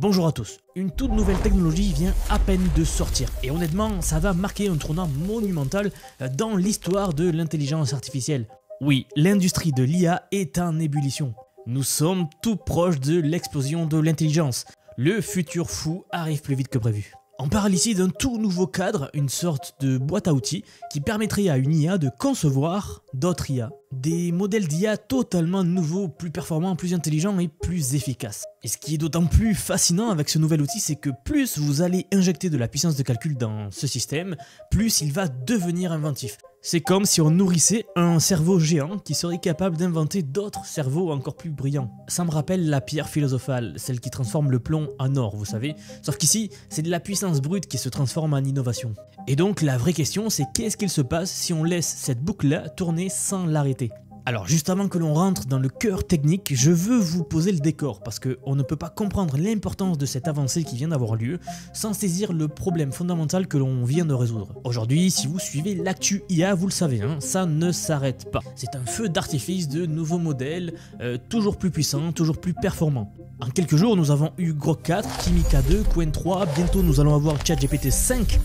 Bonjour à tous, une toute nouvelle technologie vient à peine de sortir et honnêtement ça va marquer un tournant monumental dans l'histoire de l'intelligence artificielle. Oui, l'industrie de l'IA est en ébullition. Nous sommes tout proches de l'explosion de l'intelligence. Le futur fou arrive plus vite que prévu. On parle ici d'un tout nouveau cadre, une sorte de boîte à outils qui permettrait à une IA de concevoir d'autres IA. Des modèles d'IA totalement nouveaux, plus performants, plus intelligents et plus efficaces. Et ce qui est d'autant plus fascinant avec ce nouvel outil, c'est que plus vous allez injecter de la puissance de calcul dans ce système, plus il va devenir inventif. C'est comme si on nourrissait un cerveau géant qui serait capable d'inventer d'autres cerveaux encore plus brillants. Ça me rappelle la pierre philosophale, celle qui transforme le plomb en or, vous savez. Sauf qu'ici, c'est de la puissance brute qui se transforme en innovation. Et donc la vraie question, c'est qu'est-ce qu'il se passe si on laisse cette boucle-là tourner sans l'arrêter ? Alors juste avant que l'on rentre dans le cœur technique, je veux vous poser le décor parce qu'on ne peut pas comprendre l'importance de cette avancée qui vient d'avoir lieu sans saisir le problème fondamental que l'on vient de résoudre. Aujourd'hui, si vous suivez l'actu IA, vous le savez, ça ne s'arrête pas. C'est un feu d'artifice de nouveaux modèles, toujours plus puissants, toujours plus performants. En quelques jours, nous avons eu Grok 4, Kimika 2, Qwen 3, bientôt nous allons avoir ChatGPT 5.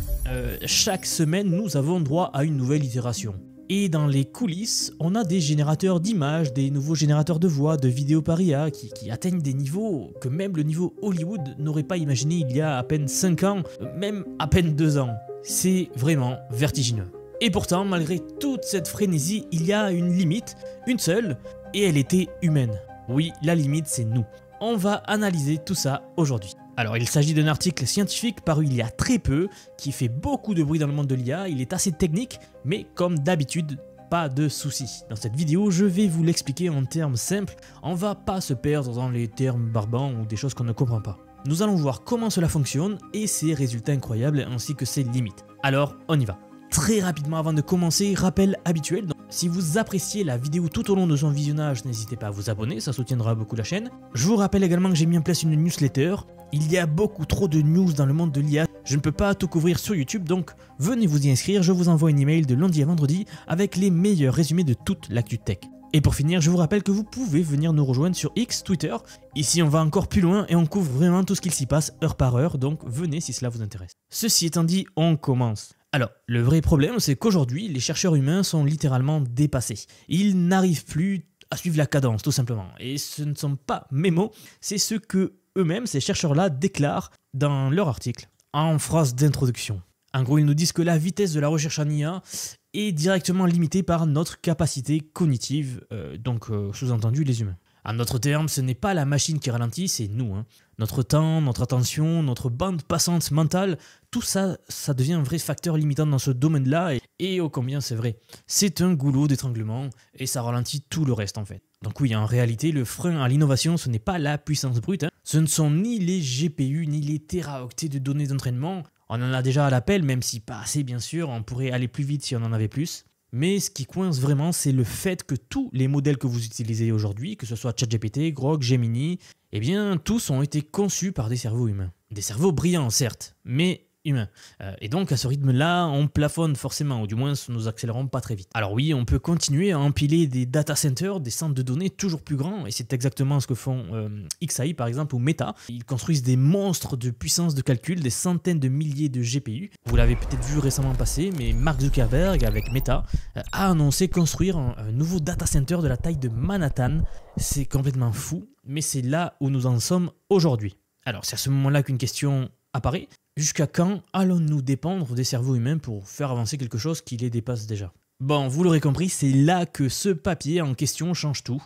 Chaque semaine, nous avons droit à une nouvelle itération. Et dans les coulisses, on a des générateurs d'images, des nouveaux générateurs de voix, de vidéos par IA qui atteignent des niveaux que même le niveau Hollywood n'aurait pas imaginé il y a à peine 5 ans, même à peine 2 ans. C'est vraiment vertigineux. Et pourtant, malgré toute cette frénésie, il y a une limite, une seule, et elle était humaine. Oui, la limite c'est nous. On va analyser tout ça aujourd'hui. Alors il s'agit d'un article scientifique paru il y a très peu, qui fait beaucoup de bruit dans le monde de l'IA, il est assez technique, mais comme d'habitude, pas de soucis. Dans cette vidéo, je vais vous l'expliquer en termes simples, on va pas se perdre dans les termes barbants ou des choses qu'on ne comprend pas. Nous allons voir comment cela fonctionne et ses résultats incroyables ainsi que ses limites. Alors on y va. Très rapidement avant de commencer, rappel habituel, donc, si vous appréciez la vidéo tout au long de son visionnage, n'hésitez pas à vous abonner, ça soutiendra beaucoup la chaîne. Je vous rappelle également que j'ai mis en place une newsletter. Il y a beaucoup trop de news dans le monde de l'IA, je ne peux pas tout couvrir sur YouTube, donc venez vous y inscrire, je vous envoie un email de lundi à vendredi avec les meilleurs résumés de toute l'actu tech. Et pour finir, je vous rappelle que vous pouvez venir nous rejoindre sur X, Twitter. Ici, on va encore plus loin et on couvre vraiment tout ce qu'il s'y passe heure par heure, donc venez si cela vous intéresse. Ceci étant dit, on commence. Alors, le vrai problème, c'est qu'aujourd'hui, les chercheurs humains sont littéralement dépassés. Ils n'arrivent plus à suivre la cadence, tout simplement. Et ce ne sont pas mes mots, c'est ce que eux-mêmes, ces chercheurs-là, déclarent dans leur article, en phrase d'introduction. En gros, ils nous disent que la vitesse de la recherche en IA est directement limitée par notre capacité cognitive, donc sous-entendu les humains. En d'autres termes, ce n'est pas la machine qui ralentit, c'est nous. Notre temps, notre attention, notre bande passante mentale, tout ça, ça devient un vrai facteur limitant dans ce domaine-là, et ô combien c'est vrai. C'est un goulot d'étranglement, et ça ralentit tout le reste en fait. Donc oui, en réalité, le frein à l'innovation, ce n'est pas la puissance brute, ce ne sont ni les GPU, ni les téraoctets de données d'entraînement. On en a déjà à l'appel, même si pas assez bien sûr, on pourrait aller plus vite si on en avait plus. Mais ce qui coince vraiment, c'est le fait que tous les modèles que vous utilisez aujourd'hui, que ce soit ChatGPT, Grok, Gemini, eh bien tous ont été conçus par des cerveaux humains. Des cerveaux brillants certes, mais humains. Et donc à ce rythme-là, on plafonne forcément, ou du moins nous accélérons pas très vite. Alors oui, on peut continuer à empiler des data centers, des centres de données toujours plus grands, et c'est exactement ce que font XAI par exemple, ou Meta. Ils construisent des monstres de puissance de calcul, des centaines de milliers de GPU. Vous l'avez peut-être vu récemment passer, mais Mark Zuckerberg, avec Meta, a annoncé construire un nouveau data center de la taille de Manhattan. C'est complètement fou, mais c'est là où nous en sommes aujourd'hui. Alors c'est à ce moment-là qu'une question apparaît. Jusqu'à quand allons-nous dépendre des cerveaux humains pour faire avancer quelque chose qui les dépasse déjà ? Bon, vous l'aurez compris, c'est là que ce papier en question change tout.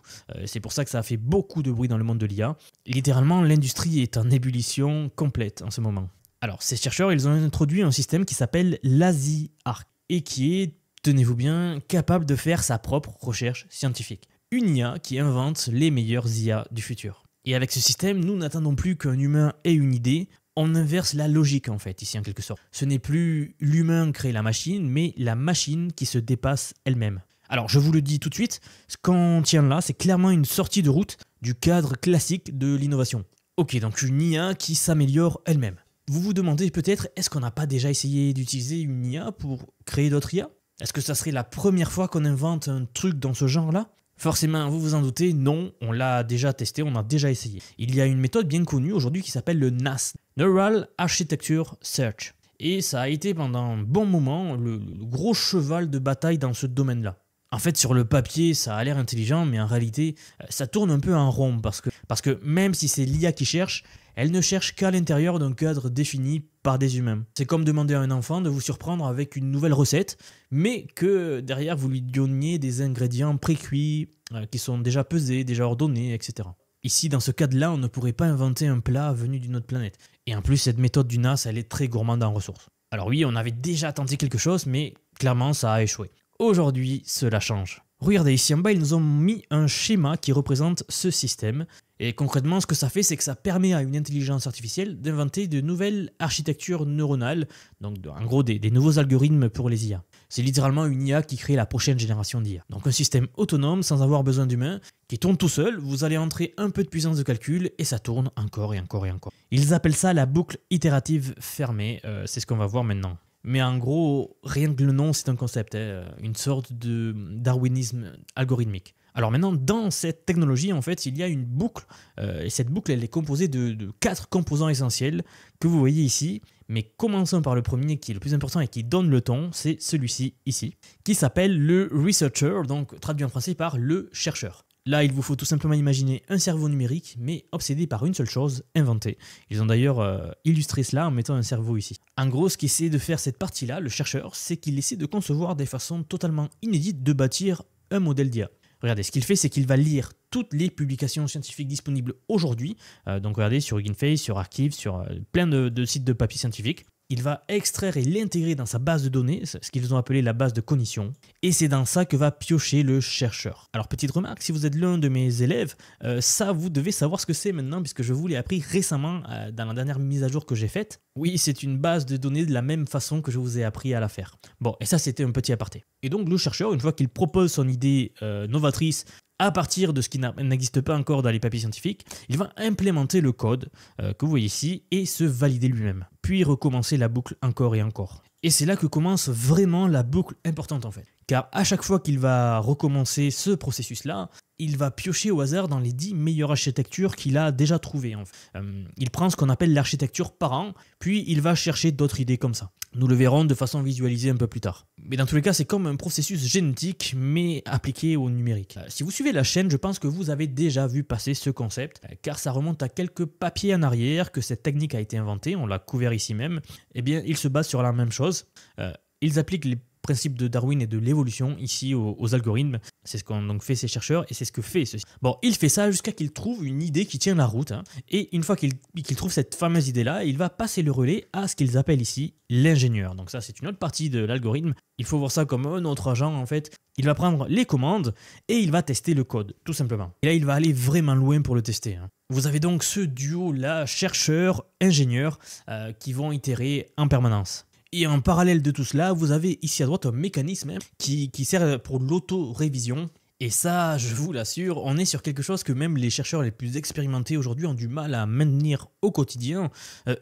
C'est pour ça que ça a fait beaucoup de bruit dans le monde de l'IA. Littéralement, l'industrie est en ébullition complète en ce moment. Alors, ces chercheurs, ils ont introduit un système qui s'appelle l'ASI-ARC et qui est, tenez-vous bien, capable de faire sa propre recherche scientifique. Une IA qui invente les meilleures IA du futur. Et avec ce système, nous n'attendons plus qu'un humain ait une idée. On inverse la logique en fait, ici en quelque sorte. Ce n'est plus l'humain qui crée la machine, mais la machine qui se dépasse elle-même. Alors je vous le dis tout de suite, ce qu'on tient là, c'est clairement une sortie de route du cadre classique de l'innovation. Ok, donc une IA qui s'améliore elle-même. Vous vous demandez peut-être, est-ce qu'on n'a pas déjà essayé d'utiliser une IA pour créer d'autres IA ? Est-ce que ça serait la première fois qu'on invente un truc dans ce genre-là ? Forcément, vous vous en doutez, non, on l'a déjà testé, on a déjà essayé. Il y a une méthode bien connue aujourd'hui qui s'appelle le NAS, Neural Architecture Search. Et ça a été pendant un bon moment le gros cheval de bataille dans ce domaine-là. En fait, sur le papier, ça a l'air intelligent, mais en réalité, ça tourne un peu en rond parce que même si c'est l'IA qui cherche, elle ne cherche qu'à l'intérieur d'un cadre défini par des humains. C'est comme demander à un enfant de vous surprendre avec une nouvelle recette, mais que derrière vous lui donniez des ingrédients précuits, qui sont déjà pesés, déjà ordonnés, etc. Ici, dans ce cadre-là, on ne pourrait pas inventer un plat venu d'une autre planète. Et en plus, cette méthode du NAS, elle est très gourmande en ressources. Alors oui, on avait déjà tenté quelque chose, mais clairement, ça a échoué. Aujourd'hui, cela change. Regardez, ici en bas, ils nous ont mis un schéma qui représente ce système. Et concrètement, ce que ça fait, c'est que ça permet à une intelligence artificielle d'inventer de nouvelles architectures neuronales, donc en gros des nouveaux algorithmes pour les IA. C'est littéralement une IA qui crée la prochaine génération d'IA. Donc un système autonome sans avoir besoin d'humains, qui tourne tout seul, vous allez entrer un peu de puissance de calcul et ça tourne encore et encore et encore. Ils appellent ça la boucle itérative fermée, c'est ce qu'on va voir maintenant. Mais en gros, rien que le nom, c'est un concept, une sorte de darwinisme algorithmique. Alors maintenant, dans cette technologie, en fait, il y a une boucle, et cette boucle, elle est composée de 4 composants essentiels que vous voyez ici. Mais commençons par le premier qui est le plus important et qui donne le ton, c'est celui-ci ici, qui s'appelle le researcher, donc traduit en français par le chercheur. Là, il vous faut tout simplement imaginer un cerveau numérique, mais obsédé par une seule chose, inventer. Ils ont d'ailleurs illustré cela en mettant un cerveau ici. En gros, ce qu'essaie de faire cette partie-là, le chercheur, c'est qu'il essaie de concevoir des façons totalement inédites de bâtir un modèle d'IA. Regardez, ce qu'il fait, c'est qu'il va lire toutes les publications scientifiques disponibles aujourd'hui. Donc regardez, sur Hugging Face, sur Archive, sur plein de sites de papiers scientifiques. Il va extraire et l'intégrer dans sa base de données, ce qu'ils ont appelé la base de cognition, et c'est dans ça que va piocher le chercheur. Alors petite remarque, si vous êtes l'un de mes élèves, ça vous devez savoir ce que c'est maintenant, puisque je vous l'ai appris récemment dans la dernière mise à jour que j'ai faite. Oui, c'est une base de données de la même façon que je vous ai appris à la faire. Bon, et ça c'était un petit aparté. Et donc le chercheur, une fois qu'il propose son idée novatrice, à partir de ce qui n'existe pas encore dans les papiers scientifiques, il va implémenter le code que vous voyez ici et se valider lui-même, puis recommencer la boucle encore et encore. Et c'est là que commence vraiment la boucle importante en fait. Car à chaque fois qu'il va recommencer ce processus-là, il va piocher au hasard dans les 10 meilleures architectures qu'il a déjà trouvées. Il prend ce qu'on appelle l'architecture parent, puis il va chercher d'autres idées comme ça. Nous le verrons de façon visualisée un peu plus tard. Mais dans tous les cas, c'est comme un processus génétique, mais appliqué au numérique. Si vous suivez la chaîne, je pense que vous avez déjà vu passer ce concept, car ça remonte à quelques papiers en arrière que cette technique a été inventée, on l'a couvert ici même. Eh bien, ils se basent sur la même chose. Ils appliquent les principes de Darwin et de l'évolution ici aux algorithmes. C'est ce qu'ont donc fait ces chercheurs et c'est ce que fait ceci. Bon, il fait ça jusqu'à qu'il trouve une idée qui tient la route. Et une fois qu'il trouve cette fameuse idée-là, il va passer le relais à ce qu'ils appellent ici l'ingénieur. Donc ça, c'est une autre partie de l'algorithme. Il faut voir ça comme un autre agent en fait. Il va prendre les commandes et il va tester le code, tout simplement. Et là, il va aller vraiment loin pour le tester. Vous avez donc ce duo-là, chercheur-ingénieur, qui vont itérer en permanence. Et en parallèle de tout cela, vous avez ici à droite un mécanisme qui sert pour l'auto-révision. Et ça, je vous l'assure, on est sur quelque chose que même les chercheurs les plus expérimentés aujourd'hui ont du mal à maintenir au quotidien.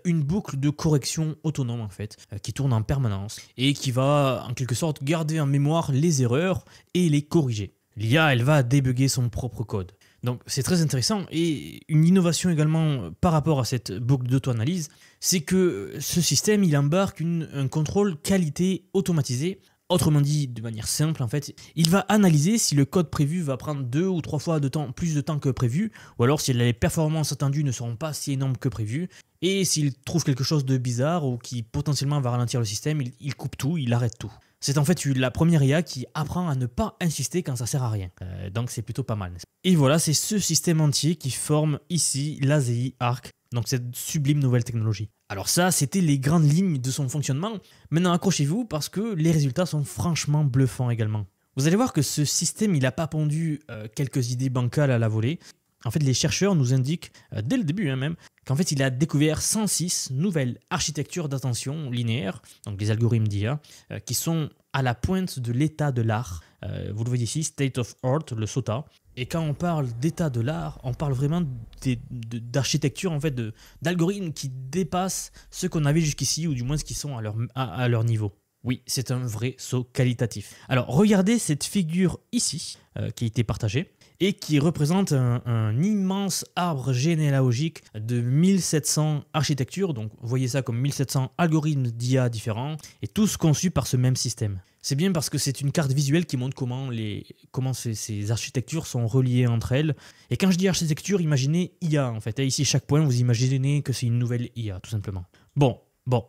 Une boucle de correction autonome en fait, qui tourne en permanence et qui va en quelque sorte garder en mémoire les erreurs et les corriger. L'IA, elle va débugger son propre code. Donc c'est très intéressant et une innovation également par rapport à cette boucle d'auto-analyse, c'est que ce système il embarque un contrôle qualité automatisé. Autrement dit, de manière simple en fait, il va analyser si le code prévu va prendre 2 ou 3 fois plus de temps que prévu, ou alors si les performances attendues ne seront pas si énormes que prévu, et s'il trouve quelque chose de bizarre ou qui potentiellement va ralentir le système, il coupe tout, il arrête tout. C'est en fait la première IA qui apprend à ne pas insister quand ça sert à rien. Donc c'est plutôt pas mal. Et voilà, c'est ce système entier qui forme ici l'ASI Arc, donc cette sublime nouvelle technologie. Alors ça, c'était les grandes lignes de son fonctionnement. Maintenant, accrochez-vous parce que les résultats sont franchement bluffants également. Vous allez voir que ce système, il n'a pas pondu quelques idées bancales à la volée. En fait, les chercheurs nous indiquent, dès le début même, qu'en fait, il a découvert 106 nouvelles architectures d'attention linéaire, donc des algorithmes d'IA, qui sont à la pointe de l'état de l'art. Vous le voyez ici, State of Art, le SOTA. Et quand on parle d'état de l'art, on parle vraiment d'architecture, en fait, d'algorithmes qui dépassent ce qu'on avait jusqu'ici, ou du moins ce qui sont à leur niveau. Oui, c'est un vrai saut qualitatif. Alors, regardez cette figure ici, qui a été partagée, et qui représente un immense arbre généalogique de 1700 architectures. Donc, vous voyez ça comme 1700 algorithmes d'IA différents, et tous conçus par ce même système. C'est bien parce que c'est une carte visuelle qui montre comment ces architectures sont reliées entre elles. Et quand je dis architecture, imaginez IA en fait. Et ici, chaque point, vous imaginez que c'est une nouvelle IA, tout simplement. Bon.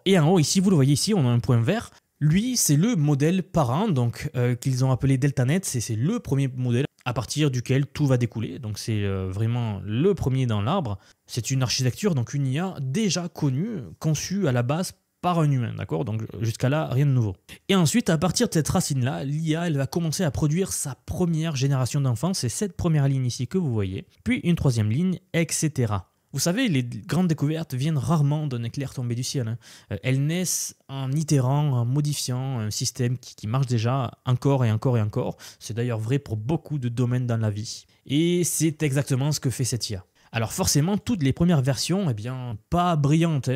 Et en haut, ici, vous le voyez ici, on a un point vert. Lui, c'est le modèle parent, donc qu'ils ont appelé DeltaNet. C'est le premier modèle à partir duquel tout va découler. Donc c'est vraiment le premier dans l'arbre. C'est une architecture, donc une IA déjà connue, conçue à la base par un humain, d'accord? Donc jusqu'à là, rien de nouveau. Et ensuite, à partir de cette racine-là, l'IA, elle va commencer à produire sa première génération d'enfants. C'est cette première ligne ici que vous voyez. Puis une troisième ligne, etc. Vous savez, les grandes découvertes viennent rarement d'un éclair tombé du ciel. Elles naissent en itérant, en modifiant un système qui marche déjà encore et encore et encore. C'est d'ailleurs vrai pour beaucoup de domaines dans la vie. Et c'est exactement ce que fait cette IA. Alors forcément, toutes les premières versions, pas brillantes.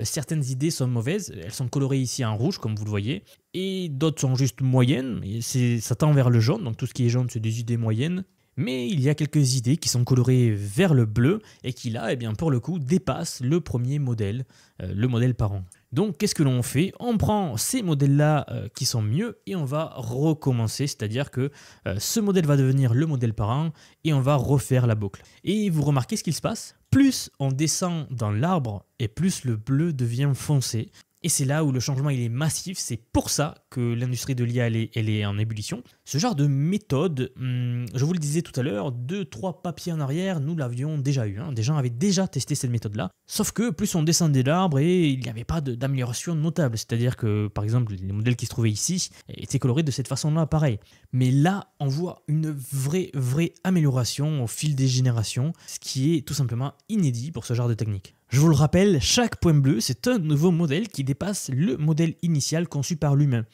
Certaines idées sont mauvaises, elles sont colorées ici en rouge, comme vous le voyez, et d'autres sont juste moyennes, et ça tend vers le jaune, donc tout ce qui est jaune, c'est des idées moyennes. Mais il y a quelques idées qui sont colorées vers le bleu et qui là, pour le coup, dépassent le premier modèle, le modèle parent. Donc qu'est-ce que l'on fait? On prend ces modèles-là qui sont mieux et on va recommencer, c'est-à-dire que ce modèle va devenir le modèle parent et on va refaire la boucle. Et vous remarquez ce qu'il se passe? Plus on descend dans l'arbre et plus le bleu devient foncé. Et c'est là où le changement il est massif, c'est pour ça que l'industrie de l'IA elle est en ébullition. Ce genre de méthode, je vous le disais tout à l'heure, 2-3 papiers en arrière, nous l'avions déjà eu. Des gens avaient déjà testé cette méthode-là. Sauf que plus on descendait l'arbre et il n'y avait pas d'amélioration notable. C'est-à-dire que par exemple les modèles qui se trouvaient ici étaient colorés de cette façon-là, pareil. Mais là, on voit une vraie amélioration au fil des générations, ce qui est tout simplement inédit pour ce genre de technique. Je vous le rappelle, chaque point bleu, c'est un nouveau modèle qui dépasse le modèle initial conçu par l'humain.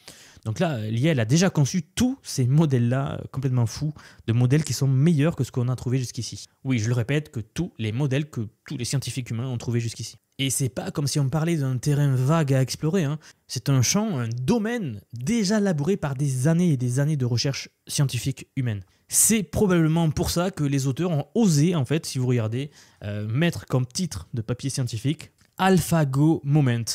Donc là, l'IA elle a déjà conçu tous ces modèles-là complètement fous, de modèles qui sont meilleurs que ce qu'on a trouvé jusqu'ici. Oui, je le répète, que tous les modèles que tous les scientifiques humains ont trouvés jusqu'ici. Et c'est pas comme si on parlait d'un terrain vague à explorer, C'est un champ, un domaine déjà labouré par des années et des années de recherche scientifique humaine. C'est probablement pour ça que les auteurs ont osé, en fait, si vous regardez, mettre comme titre de papier scientifique AlphaGo Moment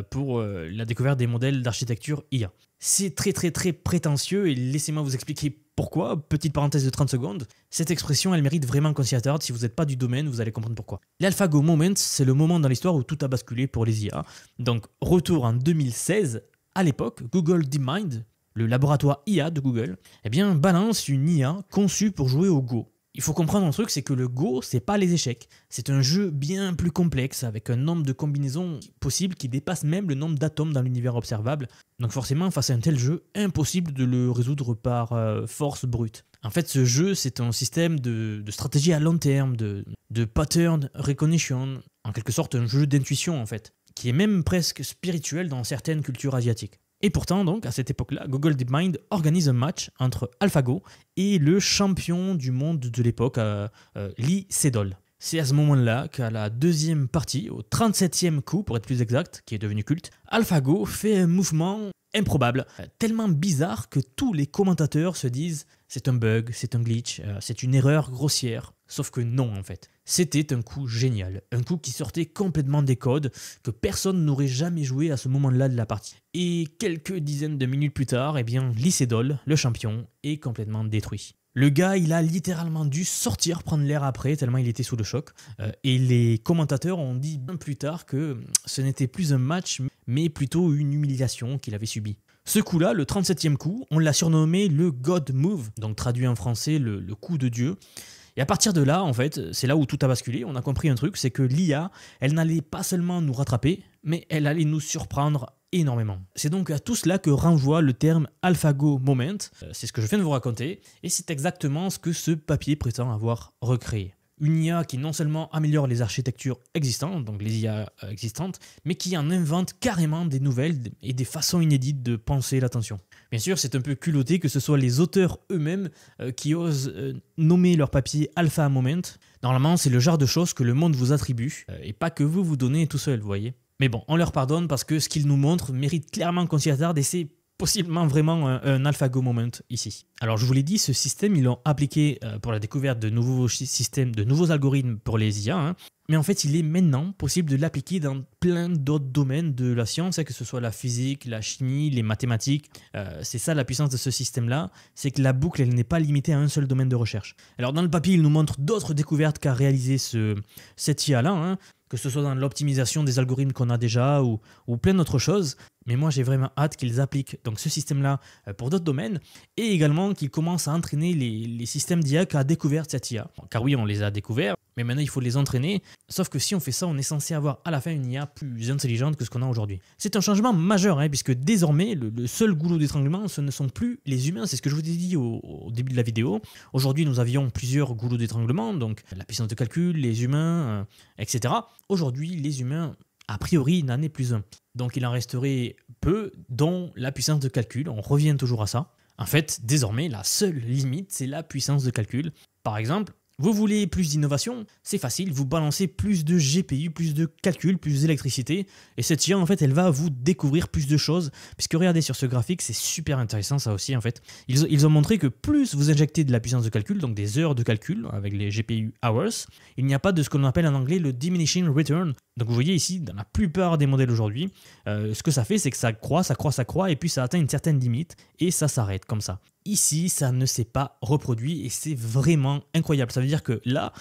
pour la découverte des modèles d'architecture IA. C'est très prétentieux et laissez-moi vous expliquer pourquoi. Petite parenthèse de 30 secondes. Cette expression, elle mérite vraiment qu'on s'y attarde. Si vous n'êtes pas du domaine, vous allez comprendre pourquoi. L'AlphaGo Moment, c'est le moment dans l'histoire où tout a basculé pour les IA. Donc, retour en 2016. À l'époque, Google DeepMind, le laboratoire IA de Google, balance une IA conçue pour jouer au Go. Il faut comprendre un truc, c'est que le Go, c'est pas les échecs. C'est un jeu bien plus complexe, avec un nombre de combinaisons possibles qui dépasse même le nombre d'atomes dans l'univers observable. Donc forcément, face à un tel jeu, impossible de le résoudre par force brute. En fait, ce jeu, c'est un système de stratégie à long terme, de pattern recognition, en quelque sorte un jeu d'intuition en fait, qui est même presque spirituel dans certaines cultures asiatiques. Et pourtant, donc, à cette époque-là, Google DeepMind organise un match entre AlphaGo et le champion du monde de l'époque, Lee Sedol. C'est à ce moment-là qu'à la deuxième partie, au 37e coup pour être plus exact, qui est devenu culte, AlphaGo fait un mouvement improbable, tellement bizarre que tous les commentateurs se disent c'est un bug, c'est un glitch, c'est une erreur grossière. Sauf que non en fait. C'était un coup génial, un coup qui sortait complètement des codes, que personne n'aurait jamais joué à ce moment-là de la partie. Et quelques dizaines de minutes plus tard, Lee Sedol, le champion, est complètement détruit. Le gars, il a littéralement dû sortir prendre l'air après, tellement il était sous le choc. Et les commentateurs ont dit bien plus tard que ce n'était plus un match, mais plutôt une humiliation qu'il avait subie. Ce coup-là, le 37e coup, on l'a surnommé le God Move, donc traduit en français le coup de Dieu. Et à partir de là, en fait, c'est là où tout a basculé. On a compris un truc, c'est que l'IA, elle n'allait pas seulement nous rattraper, mais elle allait nous surprendre énormément. C'est donc à tout cela que renvoie le terme AlphaGo Moment. C'est ce que je viens de vous raconter, et c'est exactement ce que ce papier prétend avoir recréé. Une IA qui non seulement améliore les architectures existantes, donc les IA existantes, mais qui en invente carrément des nouvelles et des façons inédites de penser l'attention. Bien sûr, c'est un peu culotté que ce soit les auteurs eux-mêmes qui osent nommer leur papier Alpha Moment. Normalement, c'est le genre de choses que le monde vous attribue, et pas que vous donnez tout seul, vous voyez. Mais bon, on leur pardonne parce que ce qu'ils nous montrent mérite clairement qu'on s'y attarde et c'est possiblement vraiment un AlphaGo moment ici. Alors je vous l'ai dit, ce système, ils l'ont appliqué pour la découverte de nouveaux systèmes, de nouveaux algorithmes pour les IA, hein. Mais en fait, il est maintenant possible de l'appliquer dans plein d'autres domaines de la science, hein, que ce soit la physique, la chimie, les mathématiques. C'est ça la puissance de ce système-là, c'est que la boucle, elle n'est pas limitée à un seul domaine de recherche. Alors dans le papier, il nous montre d'autres découvertes qu'a réalisé cette IA-là, hein, que ce soit dans l'optimisation des algorithmes qu'on a déjà ou plein d'autres choses. Mais moi, j'ai vraiment hâte qu'ils appliquent donc, ce système-là pour d'autres domaines et également qu'ils commencent à entraîner les systèmes d'IA qu'a découvert cette IA. Car oui, on les a découverts, mais maintenant, il faut les entraîner. Sauf que si on fait ça, on est censé avoir à la fin une IA plus intelligente que ce qu'on a aujourd'hui. C'est un changement majeur, hein, puisque désormais, le seul goulot d'étranglement, ce ne sont plus les humains. C'est ce que je vous ai dit au début de la vidéo. Aujourd'hui, nous avions plusieurs goulots d'étranglement, donc la puissance de calcul, les humains, etc. Aujourd'hui, les humains, a priori, n'en est plus un. Donc il en resterait peu, dont la puissance de calcul. On revient toujours à ça. En fait, désormais, la seule limite, c'est la puissance de calcul. Par exemple, vous voulez plus d'innovation? C'est facile, vous balancez plus de GPU, plus de calcul, plus d'électricité. Et cette IA, en fait, elle va vous découvrir plus de choses. Puisque regardez sur ce graphique, c'est super intéressant ça aussi, en fait. Ils ont montré que plus vous injectez de la puissance de calcul, donc des heures de calcul avec les GPU hours, il n'y a pas de ce qu'on appelle en anglais le diminishing return. Donc vous voyez ici, dans la plupart des modèles aujourd'hui, ce que ça fait, c'est que ça croît, et puis ça atteint une certaine limite, et ça s'arrête comme ça. Ici, ça ne s'est pas reproduit, et c'est vraiment incroyable. Ça veut dire que là,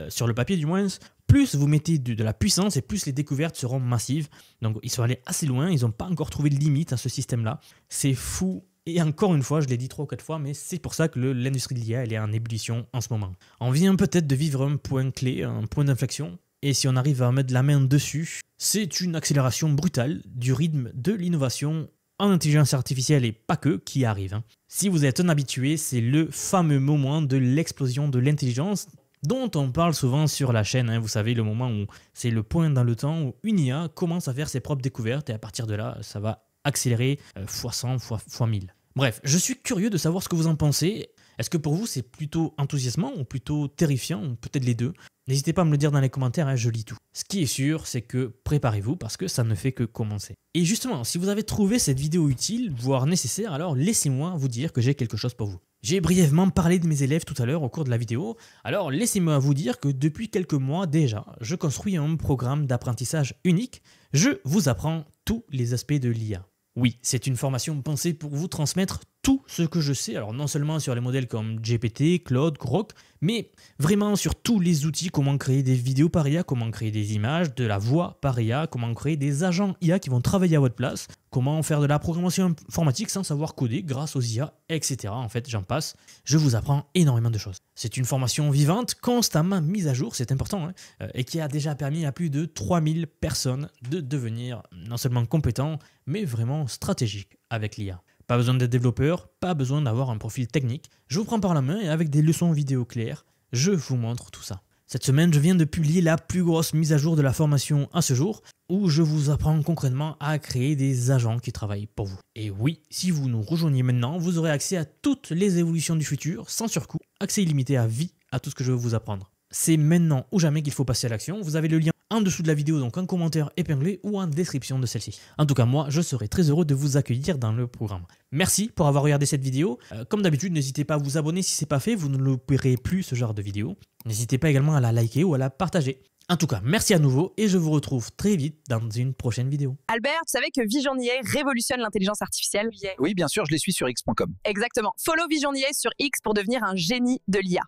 sur le papier du moins, plus vous mettez de la puissance, et plus les découvertes seront massives. Donc ils sont allés assez loin, ils n'ont pas encore trouvé de limite à ce système-là. C'est fou. Et encore une fois, je l'ai dit 3 ou 4 fois, mais c'est pour ça que l'industrie de l'IA, elle est en ébullition en ce moment. On vient peut-être de vivre un point clé, un point d'inflexion. Et si on arrive à mettre la main dessus, c'est une accélération brutale du rythme de l'innovation en intelligence artificielle et pas que qui arrive, hein. Si vous êtes un habitué, c'est le fameux moment de l'explosion de l'intelligence dont on parle souvent sur la chaîne, hein. Vous savez, le moment où c'est le point dans le temps où une IA commence à faire ses propres découvertes et à partir de là, ça va accélérer x100, x1000. Bref, je suis curieux de savoir ce que vous en pensez. Est-ce que pour vous c'est plutôt enthousiasmant ou plutôt terrifiant ou peut-être les deux? N'hésitez pas à me le dire dans les commentaires, hein, je lis tout. Ce qui est sûr, c'est que préparez-vous parce que ça ne fait que commencer. Et justement, si vous avez trouvé cette vidéo utile, voire nécessaire, alors laissez-moi vous dire que j'ai quelque chose pour vous. J'ai brièvement parlé de mes élèves tout à l'heure au cours de la vidéo, alors laissez-moi vous dire que depuis quelques mois déjà, je construis un programme d'apprentissage unique. Je vous apprends tous les aspects de l'IA. Oui, c'est une formation pensée pour vous transmettre tout ce que je sais, alors non seulement sur les modèles comme GPT, Claude, Grok, mais vraiment sur tous les outils, comment créer des vidéos par IA, comment créer des images, de la voix par IA, comment créer des agents IA qui vont travailler à votre place, comment faire de la programmation informatique sans savoir coder grâce aux IA, etc. En fait, j'en passe, je vous apprends énormément de choses. C'est une formation vivante, constamment mise à jour, c'est important, hein, et qui a déjà permis à plus de 3000 personnes de devenir non seulement compétents, mais vraiment stratégiques avec l'IA. Pas besoin d'être développeur, pas besoin d'avoir un profil technique. Je vous prends par la main et avec des leçons vidéo claires, je vous montre tout ça. Cette semaine, je viens de publier la plus grosse mise à jour de la formation à ce jour, où je vous apprends concrètement à créer des agents qui travaillent pour vous. Et oui, si vous nous rejoignez maintenant, vous aurez accès à toutes les évolutions du futur, sans surcoût, accès illimité à vie à tout ce que je veux vous apprendre. C'est maintenant ou jamais qu'il faut passer à l'action. Vous avez le lien en dessous de la vidéo, donc en commentaire épinglé ou en description de celle-ci. En tout cas, moi, je serai très heureux de vous accueillir dans le programme. Merci pour avoir regardé cette vidéo. Comme d'habitude, n'hésitez pas à vous abonner si ce n'est pas fait, vous ne louperez plus ce genre de vidéo. N'hésitez pas également à la liker ou à la partager. En tout cas, merci à nouveau et je vous retrouve très vite dans une prochaine vidéo. Albert, tu savais que Vision IA révolutionne l'intelligence artificielle? Oui, bien sûr, je les suis sur X.com. Exactement. Follow Vision IA sur X pour devenir un génie de l'IA.